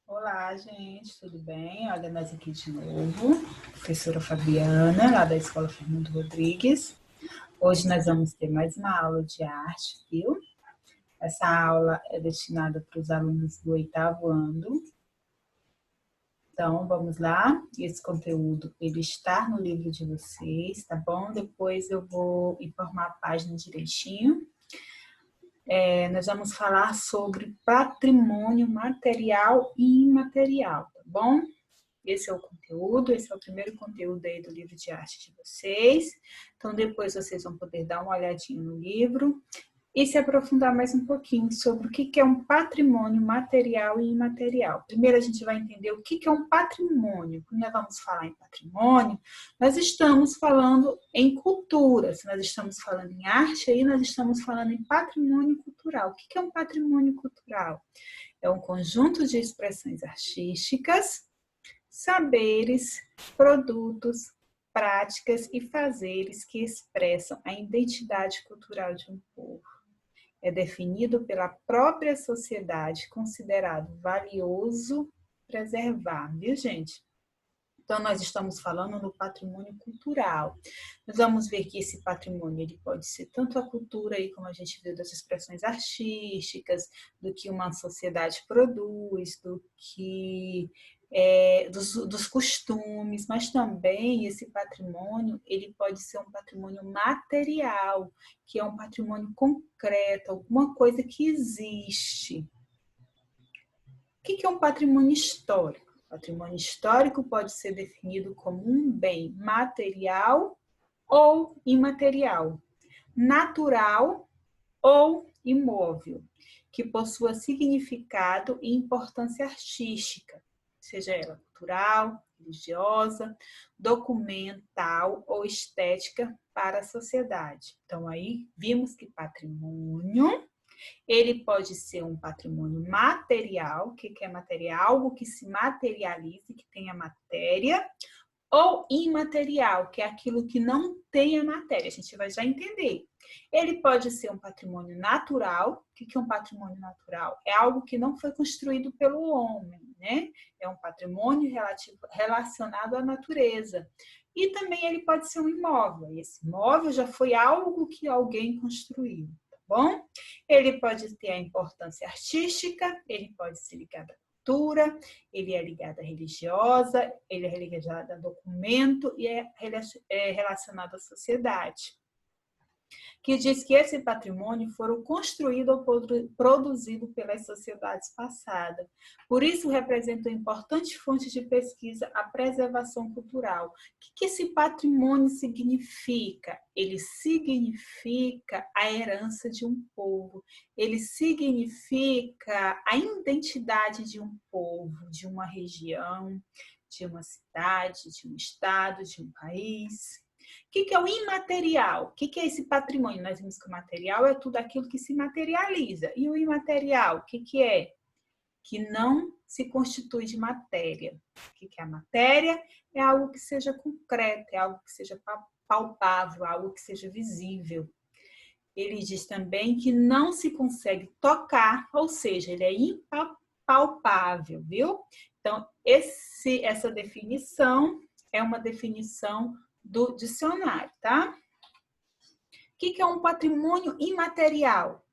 Olá, gente, tudo bem? Olha, nós aqui de novo, professora Fabiana, lá da Escola Fernando Rodrigues. Hoje nós vamos ter mais uma aula de arte, viu? Essa aula é destinada para os alunos do 8º ano. Então, vamos lá. Esse conteúdo, ele está no livro de vocês, tá bom? Depois eu vou informar a página direitinho. Nós vamos falar sobre patrimônio material e imaterial, tá bom? Esse é o conteúdo, esse é o primeiro conteúdo aí do livro de arte de vocês. Então, depois vocês vão poder dar uma olhadinha no livro e se aprofundar mais um pouquinho sobre o que é um patrimônio material e imaterial. Primeiro, a gente vai entender o que é um patrimônio. Quando nós vamos falar em patrimônio, nós estamos falando em cultura. Se nós estamos falando em arte, aí nós estamos falando em patrimônio cultural. O que é um patrimônio cultural? É um conjunto de expressões artísticas, saberes, produtos, práticas e fazeres que expressam a identidade cultural de um povo. É definido pela própria sociedade, considerado valioso preservar, viu, gente? Então, nós estamos falando no patrimônio cultural. Nós vamos ver que esse patrimônio ele pode ser tanto a cultura, aí, como a gente viu, das expressões artísticas, do que uma sociedade produz, do que dos costumes, mas também esse patrimônio ele pode ser um patrimônio material, que é um patrimônio concreto, alguma coisa que existe. O que é um patrimônio histórico? Patrimônio histórico pode ser definido como um bem material ou imaterial, natural ou imóvel, que possua significado e importância artística, seja ela cultural, religiosa, documental ou estética para a sociedade. Então, aí vimos que patrimônio ele pode ser um patrimônio material. O que é material? Algo que se materialize, que tenha matéria, ou imaterial, que é aquilo que não tem a matéria. A gente vai já entender. Ele pode ser um patrimônio natural. O que é um patrimônio natural? É algo que não foi construído pelo homem, né? É um patrimônio relacionado à natureza. E também ele pode ser um imóvel. Esse imóvel já foi algo que alguém construiu. Bom, ele pode ter a importância artística, ele pode ser ligado à cultura, ele é ligado à religiosa, ele é ligado a documento e é relacionado à sociedade, que diz que esse patrimônio foram construído ou produzido pelas sociedades passadas. Por isso, representa uma importante fonte de pesquisa a preservação cultural. O que esse patrimônio significa? Ele significa a herança de um povo, ele significa a identidade de um povo, de uma região, de uma cidade, de um estado, de um país. O que é o imaterial? O que é esse patrimônio? Nós vimos que o material é tudo aquilo que se materializa. E o imaterial, o que é? Que não se constitui de matéria. O que é a matéria? É algo que seja concreto, é algo que seja palpável, algo que seja visível. Ele diz também que não se consegue tocar, ou seja, ele é impalpável, viu? Então, essa definição é uma definição do dicionário, tá? O que é um patrimônio imaterial?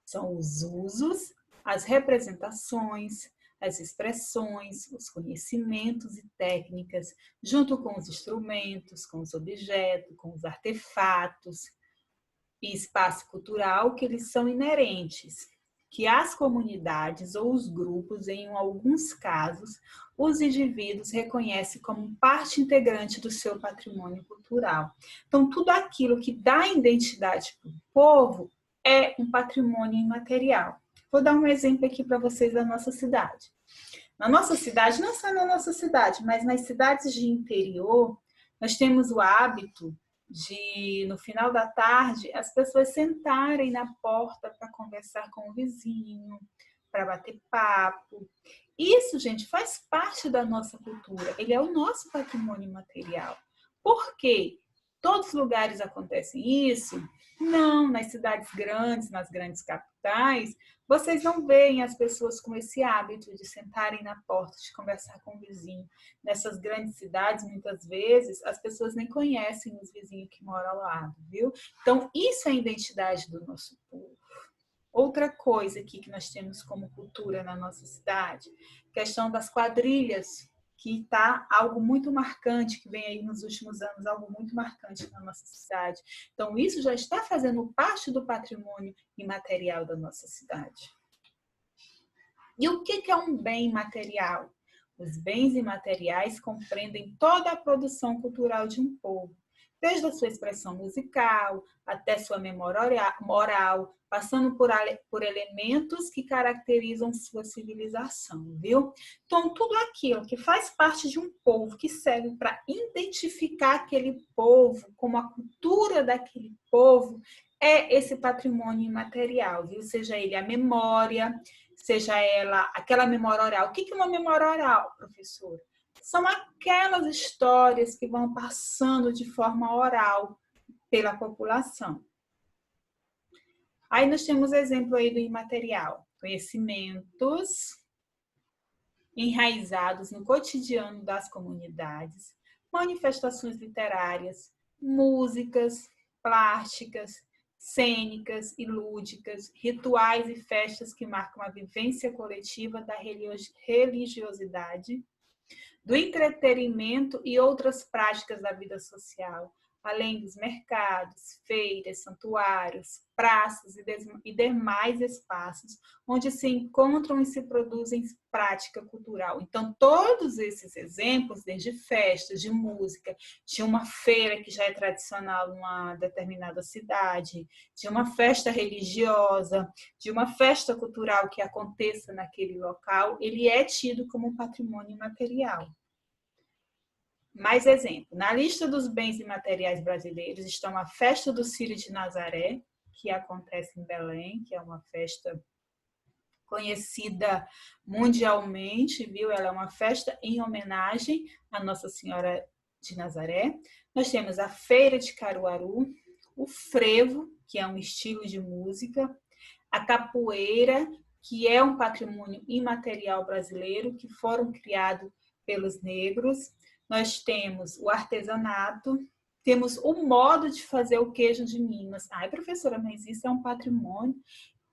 São os usos, as representações, as expressões, os conhecimentos e técnicas, junto com os instrumentos, com os objetos, com os artefatos e espaço cultural que eles são inerentes, que as comunidades ou os grupos, em alguns casos, os indivíduos reconhecem como parte integrante do seu patrimônio cultural. Então, tudo aquilo que dá identidade para o povo é um patrimônio imaterial. Vou dar um exemplo aqui para vocês da nossa cidade. Na nossa cidade, não só na nossa cidade, mas nas cidades de interior, nós temos o hábito de, no final da tarde, as pessoas sentarem na porta para conversar com o vizinho, para bater papo. Isso, gente, faz parte da nossa cultura. Ele é o nosso patrimônio material. Por quê? todos os lugares acontecem isso? Não, nas cidades grandes, nas grandes capitais, vocês não veem as pessoas com esse hábito de sentarem na porta, de conversar com o vizinho. Nessas grandes cidades, muitas vezes, as pessoas nem conhecem os vizinhos que moram ao lado, viu? Então, isso é a identidade do nosso povo. Outra coisa aqui que nós temos como cultura na nossa cidade, questão das quadrilhas, que está algo muito marcante, que vem aí nos últimos anos, algo muito marcante na nossa cidade. Então, isso já está fazendo parte do patrimônio imaterial da nossa cidade. E o que é um bem imaterial? Os bens imateriais compreendem toda a produção cultural de um povo, desde a sua expressão musical até sua memória moral, passando por elementos que caracterizam sua civilização, viu? Então, tudo aquilo que faz parte de um povo, que serve para identificar aquele povo, como a cultura daquele povo, é esse patrimônio imaterial, viu? Seja ele a memória, seja ela aquela memória oral. O que é uma memória oral, professora? São aquelas histórias que vão passando de forma oral pela população. Aí nós temos exemplo aí do imaterial. Conhecimentos enraizados no cotidiano das comunidades, manifestações literárias, músicas, plásticas, cênicas e lúdicas, rituais e festas que marcam a vivência coletiva da religiosidade, do entretenimento e outras práticas da vida social, além dos mercados, feiras, santuários, praças e demais espaços onde se encontram e se produzem prática cultural. Então, todos esses exemplos, desde festas, de música, de uma feira que já é tradicional numa determinada cidade, de uma festa religiosa, de uma festa cultural que aconteça naquele local, ele é tido como patrimônio imaterial. Mais exemplo, na lista dos bens imateriais brasileiros estão a festa do Círio de Nazaré, que acontece em Belém, que é uma festa conhecida mundialmente, viu? Ela é uma festa em homenagem à Nossa Senhora de Nazaré. Nós temos a Feira de Caruaru, o frevo, que é um estilo de música, a capoeira, que é um patrimônio imaterial brasileiro, que foram criados pelos negros. Nós temos o artesanato, temos o modo de fazer o queijo de Minas. Ai, professora, mas isso é um patrimônio?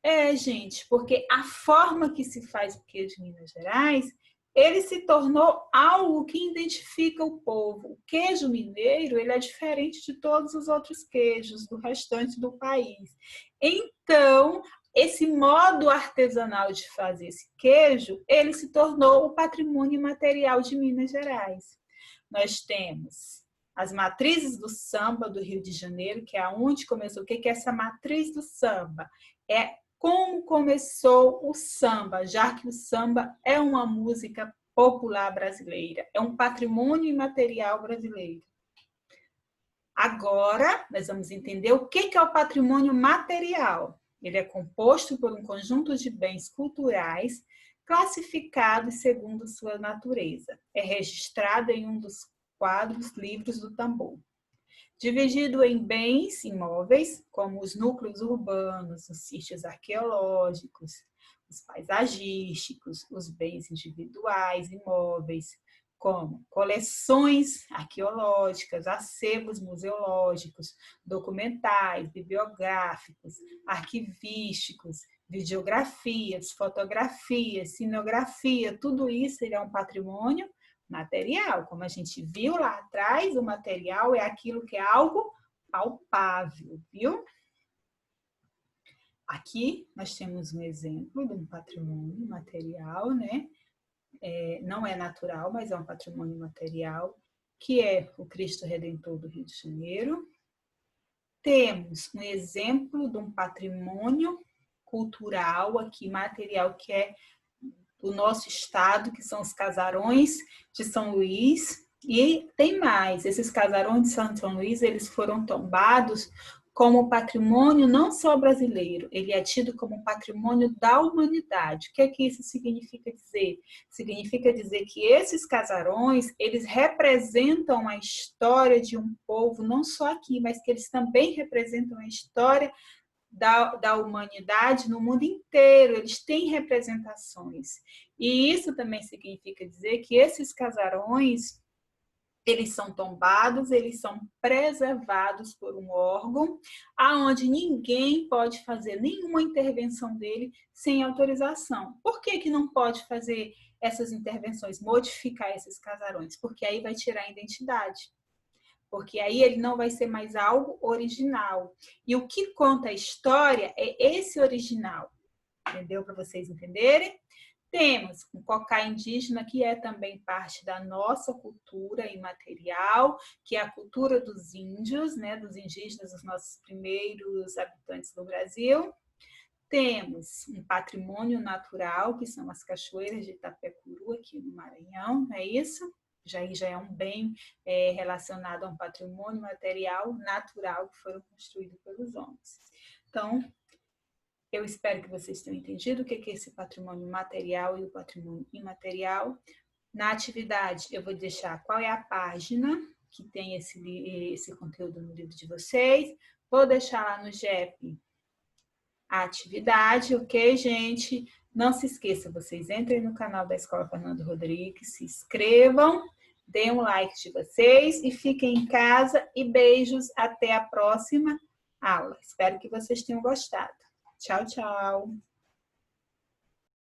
É, gente, porque a forma que se faz o queijo de Minas Gerais, ele se tornou algo que identifica o povo. O queijo mineiro, ele é diferente de todos os outros queijos do restante do país. Então, esse modo artesanal de fazer esse queijo, ele se tornou o patrimônio imaterial de Minas Gerais. Nós temos as matrizes do samba do Rio de Janeiro, que é onde começou. O que é essa matriz do samba? É como começou o samba, já que o samba é uma música popular brasileira, é um patrimônio imaterial brasileiro. Agora, nós vamos entender o que é o patrimônio material. Ele é composto por um conjunto de bens culturais classificados segundo sua natureza. É registrado em um dos quadros livros do tambor. Dividido em bens imóveis, como os núcleos urbanos, os sítios arqueológicos, os paisagísticos, os bens individuais imóveis, como coleções arqueológicas, acervos museológicos, documentais, bibliográficos, arquivísticos, videografias, fotografias, cinografia, tudo isso ele é um patrimônio material. Como a gente viu lá atrás, o material é aquilo que é algo palpável, viu? Aqui nós temos um exemplo de um patrimônio material, né? Não é natural, mas é um patrimônio material, que é o Cristo Redentor do Rio de Janeiro. Temos um exemplo de um patrimônio cultural aqui, material, que é do nosso estado, que são os casarões de São Luís. E tem mais, esses casarões de São Luís, eles foram tombados como patrimônio não só brasileiro, ele é tido como patrimônio da humanidade. O que é que isso significa dizer? Significa dizer que esses casarões, eles representam a história de um povo, não só aqui, mas que eles também representam a história da humanidade no mundo inteiro, eles têm representações. E isso também significa dizer que esses casarões, eles são tombados, eles são preservados por um órgão aonde ninguém pode fazer nenhuma intervenção dele sem autorização. Por que que não pode fazer essas intervenções, modificar esses casarões? Porque aí vai tirar a identidade. Porque aí ele não vai ser mais algo original. E o que conta a história é esse original. Entendeu? Para vocês entenderem? Temos um cocá indígena, que é também parte da nossa cultura imaterial, que é a cultura dos índios, né, dos indígenas, os nossos primeiros habitantes do Brasil. Temos um patrimônio natural, que são as cachoeiras de Itapecuru, aqui no Maranhão, não é isso? Já é um bem relacionado a um patrimônio material natural que foram construídos pelos homens. Então, eu espero que vocês tenham entendido o que é esse patrimônio material e o patrimônio imaterial. Na atividade, eu vou deixar qual é a página que tem esse conteúdo no livro de vocês. Vou deixar lá no GEP a atividade, ok, gente? Não se esqueça, vocês entrem no canal da Escola Fernando Rodrigues, se inscrevam, deem um like de vocês e fiquem em casa. E beijos, até a próxima aula. Espero que vocês tenham gostado. Tchau, tchau.